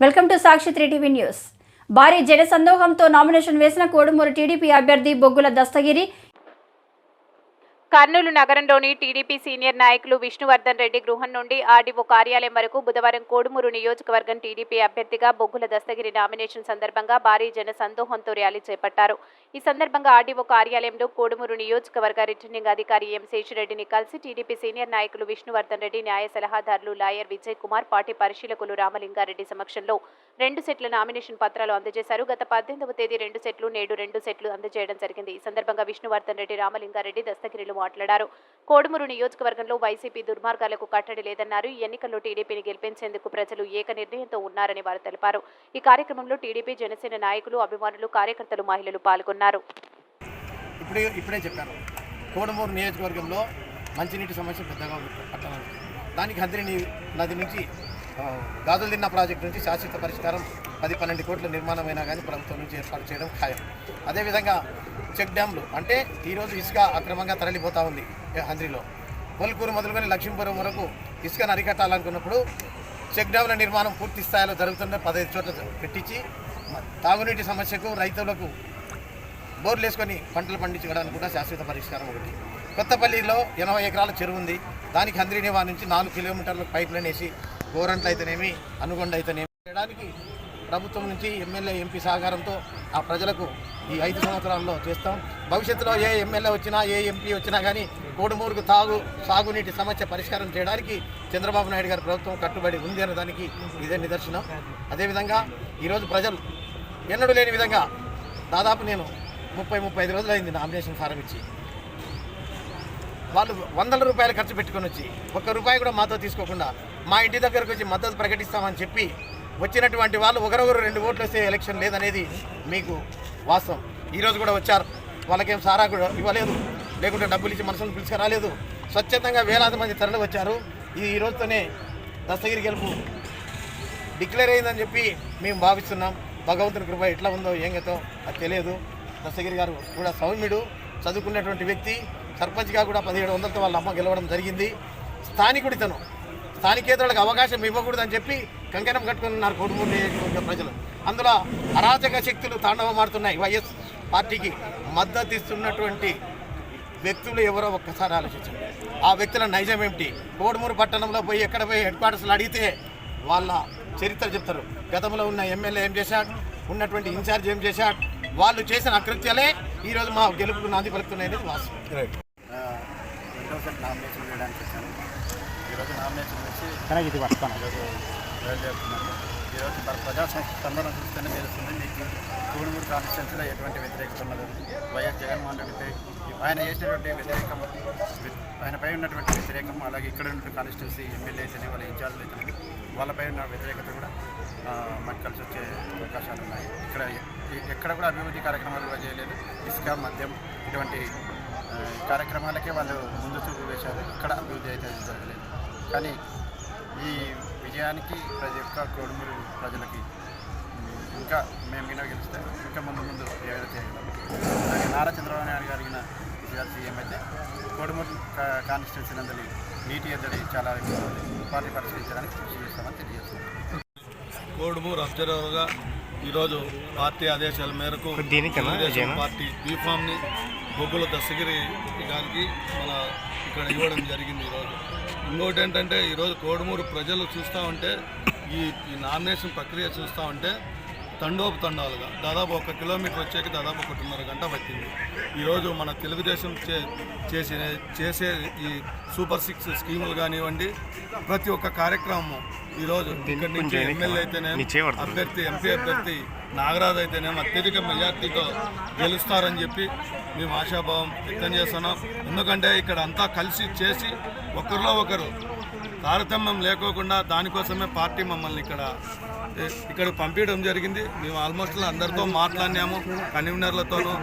Welcome to Sakshi 3 TV news. భారీ జన సందోహంతో nomination వేసిన కోడుమూరు టీడీపీ అభ్యర్థి బొగ్గుల దస్తగిరి కర్నూలు నగరంలోని టీడీపీ సీనియర్ నాయకులు విష్ణువర్ధన్ రెడ్డి గృహం నుండి ఆర్డీఓ కార్యాలయం వరకు బుధవారం కోడుమూరు నియోజకవర్గం టీడీపీ అభ్యర్థిగా బొగ్గుల దస్తగిరి నామినేషన్ సందర్భంగా భారీ జన సందోహంతో ర్యాలీ చేపట్టారు. ఈ సందర్భంగా ఆర్డీఓ కార్యాలయంలో కోడుమూరు నియోజకవర్గ రిటర్నింగ్ అధికారి ఎం శేషిరెడ్డిని కలిసి టీడీపీ సీనియర్ నాయకులు విష్ణువర్ధన్ రెడ్డి, న్యాయ సలహాదారులు లాయర్ విజయ్ కుమార్, పార్టీ పరిశీలకులు రామలింగారెడ్డి సమక్షంలో 2 సెట్ల నామినేషన్ పత్రాలు అందజేశారు. గత 18వ తేదీ 2 సెట్లు, నేడు 2 సెట్లు అందజేయడం జరిగింది. ఈ సందర్భంగా విష్ణువర్ధన్ రెడ్డి, రామలింగారెడ్డి, దస్తగిరిలు మాట్లాడారు. కోడుమూరు నియోజకవర్గంలో వైసీపీ దుర్మార్గాలకు కట్టడి లేదన్నారు. ఈ ఎన్నికల్లో టీడీపీని గెలిపించేందుకు ప్రజలు ఏక నిర్ణయంతో ఉన్నారని వారు తెలిపారు. ఈ కార్యక్రమంలో టీడీపీ, జనసేన నాయకులు, అభిమానులు, కార్యకర్తలు, మహిళలు పాల్గొన్నారు. ఇప్పుడే చెప్పాను, కోడుమూరు నియోజకవర్గంలో మంచినీటి సమస్య పెద్దగా పట్టణం. దానికి హంద్రి నది నుంచి గాజులు తిన్న ప్రాజెక్టు నుంచి శాశ్వత పరిష్కారం 10-12 కోట్ల నిర్మాణమైనా కానీ ప్రభుత్వం నుంచి ఏర్పాటు చేయడం ఖాయం. అదేవిధంగా చెక్ డ్యాంలు అంటే ఈరోజు ఇసుక అక్రమంగా తరలిపోతూ ఉంది. హంద్రిలో పొలకూరు మొదలుకొని లక్ష్మీపురం వరకు ఇసుకను అరికట్టాలనుకున్నప్పుడు చెక్ డ్యాంల నిర్మాణం పూర్తి స్థాయిలో జరుగుతుంటే 15 చోట్ల పెట్టించి తాగునీటి సమస్యకు రైతులకు బోర్లు వేసుకొని పంటలు పండించడానికి కూడా శాశ్వత పరిష్కారం ఒకటి. కొత్తపల్లిలో 80 ఎకరాల చెరువు ఉంది. దానికి హంద్రినివా నుంచి 4 కిలోమీటర్ల పైప్ లైన్ వేసి గోరంట్లు అయితేనేమి, అనుగొండ అయితేనేమి చేయడానికి ప్రభుత్వం నుంచి ఎమ్మెల్యే, ఎంపీ సహకారంతో ఆ ప్రజలకు ఈ 5 సంవత్సరాల్లో చేస్తాం. భవిష్యత్తులో ఏ ఎమ్మెల్యే వచ్చినా, ఏ ఎంపీ వచ్చినా కానీ కోడుమూరుకు సాగునీటి సమస్య పరిష్కారం చేయడానికి చంద్రబాబు నాయుడు గారి ప్రభుత్వం కట్టుబడి ఉంది అనే దానికి ఇదే నిదర్శనం. అదేవిధంగా ఈరోజు ప్రజలు ఎన్నడూ లేని విధంగా దాదాపు నేను 30-35 రోజులు అయింది నామినేషన్ ఫారం ఇచ్చి. వాళ్ళు వందల రూపాయలు ఖర్చు పెట్టుకొని వచ్చి ₹1 కూడా మాతో తీసుకోకుండా మా ఇంటి దగ్గరకు వచ్చి మద్దతు ప్రకటిస్తామని చెప్పి వచ్చినటువంటి వాళ్ళు ఒకరొకరు 2 ఓట్లు వస్తే ఎలక్షన్ లేదనేది మీకు వాస్తవం. ఈరోజు కూడా వచ్చారు, వాళ్ళకేం సారా కూడా ఇవ్వలేదు, లేకుంటే డబ్బులు ఇచ్చి మనసును పిలుచుకురాలేదు. స్వచ్ఛందంగా వేలాది మంది తరలి వచ్చారు. ఈ రోజుతోనే దస్తగిరి గెలుపు డిక్లేర్ అయిందని చెప్పి మేము భావిస్తున్నాం. భగవంతుని కృప ఎట్లా ఉందో ఏంగతో అది తెలియదు. దస్తగిరి గారు కూడా సౌమ్యుడు, చదువుకున్నటువంటి వ్యక్తి. సర్పంచ్గా కూడా 1700తో వాళ్ళ అమ్మ గెలవడం జరిగింది. స్థానికుడితను, స్థానికేతరులకు అవకాశం ఇవ్వకూడదని చెప్పి కంకణం కట్టుకున్నారు కోడుమూరు నియోజకవర్గ ప్రజలు. అందులో అరాచక శక్తులు తాండవమాడుతున్నాయి. వైఎస్ పార్టీకి మద్దతు ఇస్తున్నటువంటి వ్యక్తులు ఎవరో ఒక్కసారి ఆలోచించండి. ఆ వ్యక్తుల నైజం ఏమిటి? కోడుమూరు పట్టణంలో పోయి ఎక్కడ పోయి హెడ్ క్వార్టర్స్లో అడిగితే వాళ్ళ చరిత్ర చెప్తారు. గతంలో ఉన్న ఎమ్మెల్యే ఏం చేశాడు, ఉన్నటువంటి ఇన్ఛార్జ్ ఏం చేశాడు, వాళ్ళు చేసిన అకృత్యాలే ఈరోజు మా గెలుపుకు నాంది పలుకుతున్నాయని వాస్తవం. రెండవ సెట్ నామినేషన్ వేయడానికి వచ్చాను. ఈరోజు నామినేషన్ వచ్చి ఈరోజు ప్రజా స్పందన చూస్తేనే తెలుస్తుంది మీకు కోడుమూరు కాన్స్టిట్యున్సీలో ఎటువంటి వ్యతిరేకత ఉన్నది. వైఎస్ జగన్మోహన్ రెడ్డిపై ఆయన చేసినటువంటి ఆయనపై ఉన్నటువంటి వ్యతిరేకం, అలాగే ఇక్కడ ఉన్నటువంటి కాన్స్టిట్యున్సీ ఎమ్మెల్యే అయితేనే, వాళ్ళ ఇన్ఛార్జ్లు అయితేనే వాళ్ళపై ఉన్న వ్యతిరేకత కూడా మాకు కలిసి వచ్చే అవకాశాలు ఉన్నాయి. ఎక్కడ కూడా అభివృద్ధి కార్యక్రమాలు కూడా చేయలేదు. ఇసుక, మద్యం ఇటువంటి కార్యక్రమాలకే వాళ్ళు ముందు చూపు వేశారు. ఇక్కడ అభివృద్ధి అయితే జరగలేదు. కానీ ఈ విజయానికి ప్రతి ఒక్క కోడుమూరు ప్రజలకి ఇంకా మేము గిన గెలిస్తే ఇంకా ముందు ఏదైనా చేయగలం. అలాగే నారా చంద్రబాబు నాయుడు గారు సీఎం అయితే కోడుమూరు కాన్స్టిట్యున్సీ నందలి నీటి ఎద్దడి చాలా పార్టీ పరిష్కరించడానికి కృషి చేస్తామని తెలియజేస్తున్నాం. కోడుమూరు అబ్జర్వర్గా ఈరోజు పార్టీ ఆదేశాల మేరకు పార్టీ బీఫామ్ని బొగ్గుల దస్తగిరి గారికి ఇక్కడ ఇవ్వడం జరిగింది. ఈరోజు ఇంకోటి ఏంటంటే, ఈరోజు కోడుమూరు ప్రజలు చూస్తూ ఉంటే ఈ నామినేషన్ ప్రక్రియ చూస్తూ ఉంటే తండోపుతండాలుగా దాదాపు 1 కిలోమీటర్ వచ్చేకి దాదాపు 1.5 గంట పట్టింది. ఈరోజు మన తెలుగుదేశం చేసే ఈ సూపర్ 6 స్కీములు కానివ్వండి, ప్రతి ఒక్క కార్యక్రమం ఈరోజు ఇక్కడి నుంచి ఎమ్మెల్యే అయితేనేమి, అభ్యర్థి ఎంపీ అభ్యర్థి నాగరాజు అయితేనేమి అత్యధిక మెజార్టీతో గెలుస్తారని చెప్పి మేము ఆశాభావం వ్యక్తం చేస్తున్నాం. ఎందుకంటే ఇక్కడ అంతా కలిసి చేసి ఒకరిలో ఒకరు తారతమ్యం లేకోకుండా దానికోసమే పార్టీ మమ్మల్ని ఇక్కడ పంపించడం జరిగింది. మేము ఆల్మోస్ట్ అందరితో మాట్లాడినాము, కన్వీనర్లతోనూ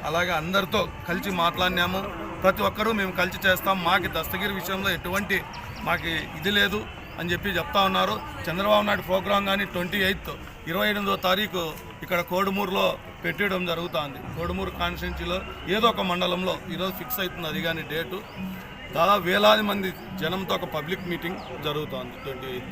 అలాగే అందరితో కలిసి మాట్లాడినాము. ప్రతి ఒక్కరూ మేము కలిసి చేస్తాం, మాకు దస్తగిరి విషయంలో ఎటువంటి మాకు ఇది లేదు అని చెప్పి చెప్తా ఉన్నారు. చంద్రబాబు నాయుడు ప్రోగ్రాం కానీ 28వ తారీఖు ఇక్కడ కోడుమూరులో పెట్టడం జరుగుతుంది. కోడుమూరు కాన్స్టిట్యున్సీలో ఏదో ఒక మండలంలో ఈరోజు ఫిక్స్ అవుతుంది. అది కానీ డేటు దాదాపు వేలాది మంది జనంతో ఒక పబ్లిక్ మీటింగ్ జరుగుతోంది 28.